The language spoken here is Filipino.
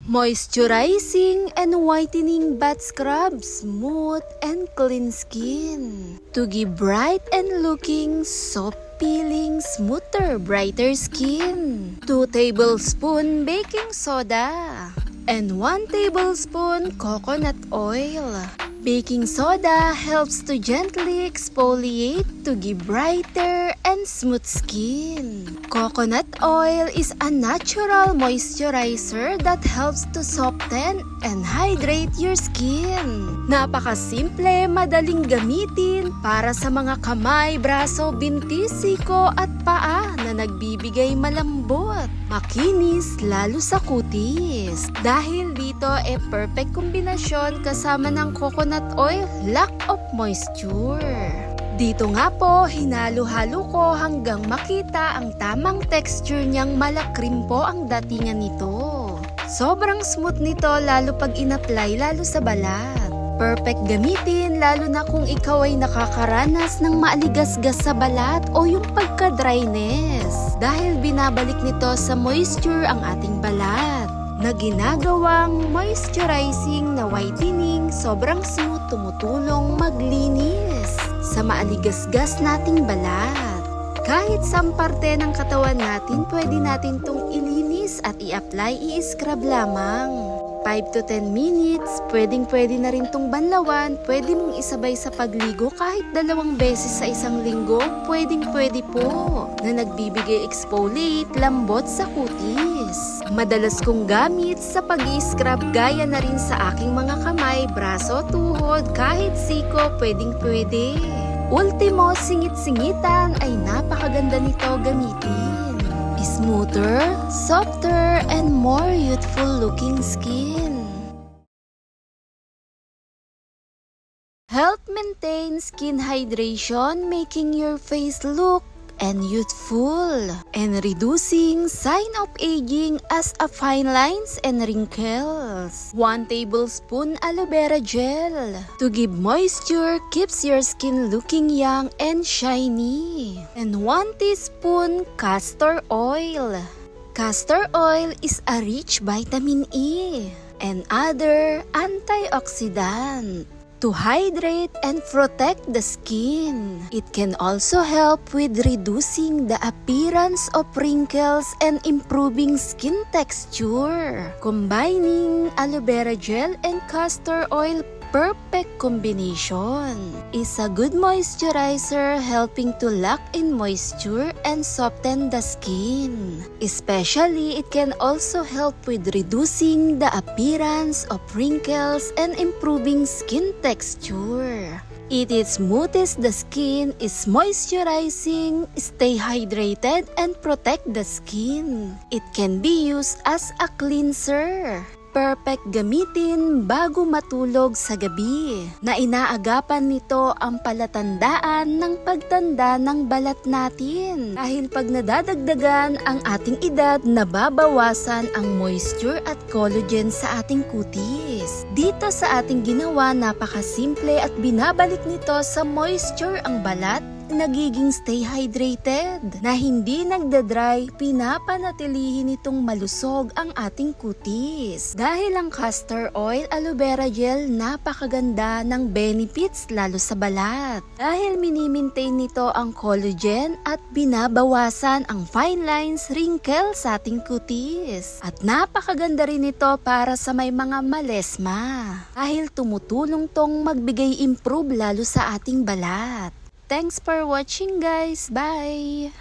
Moisturizing and whitening bath scrub, smooth and clean skin. To give bright and looking, soft peeling, smoother, brighter skin. 2 tablespoon baking soda and 1 tablespoon coconut oil. Baking soda helps to gently exfoliate to give brighter and smooth skin. Coconut oil is a natural moisturizer that helps to soften and hydrate your skin. Napakasimple, madaling gamitin para sa mga kamay, braso, binti, siko at paa na nagbibigay malambot, makinis lalo sa kutis. Dahil dito perfect kombinasyon kasama ng coconut oil, lack of moisture. Dito nga po, hinalo-halo ko hanggang makita ang tamang texture niyang malakrim po ang datingan nito. Sobrang smooth nito lalo pag in-apply lalo sa balat. Perfect gamitin lalo na kung ikaw ay nakakaranas ng maaligasgas sa balat o yung pagka-dryness. Dahil binabalik nito sa moisture ang ating balat na ginagawang moisturizing na whitening, sobrang smooth, tumutulong maglinis sa maaligasgas nating balat. Kahit saan parte ng katawan natin, pwede natin itong ilinis at i-apply, i-scrub lamang. 5 to 10 minutes, pwede na rin itong banlawan, pwede mong isabay sa pagligo kahit 2 beses sa isang linggo, pwede po, na nagbibigay exfoliate, lambot sa kutis. Madalas kong gamit sa pag-i-scrub gaya na rin sa aking mga kamay, braso, tuhod, kahit siko, pwede. Ultimo, singit-singitan ay napakaganda nito gamitin. Smoother, softer, and more youthful looking skin. Help maintain skin hydration, making your face look and youthful, and reducing sign of aging as a fine lines and wrinkles. 1 tablespoon aloe vera gel to give moisture, keeps your skin looking young and shiny, and 1 teaspoon castor oil. Castor oil is a rich vitamin E and other antioxidant to hydrate and protect the skin. It can also help with reducing the appearance of wrinkles and improving skin texture. Combining aloe vera gel and castor oil, perfect combination, is a good moisturizer helping to lock in moisture and soften the skin. Especially, it can also help with reducing the appearance of wrinkles and improving skin texture. It smoothes the skin, is moisturizing, stay hydrated, and protect the skin. It can be used as a cleanser. Perfect gamitin bago matulog sa gabi, na inaagapan nito ang palatandaan ng pagtanda ng balat natin. Dahil pag nadadagdagan ang ating edad, nababawasan ang moisture at collagen sa ating kutis. Dito sa ating ginawa, napakasimple at binabalik nito sa moisture ang balat, nagiging stay hydrated, na hindi nagdadry, pinapanatilihin nitong malusog ang ating kutis. Dahil ang castor oil, aloe vera gel, napakaganda ng benefits lalo sa balat. Dahil minimaintain nito ang collagen at binabawasan ang fine lines, wrinkles sa ating kutis. At napakaganda rin ito para sa may mga malesma. Dahil tumutulong tong magbigay improve lalo sa ating balat. Thanks for watching guys. Bye!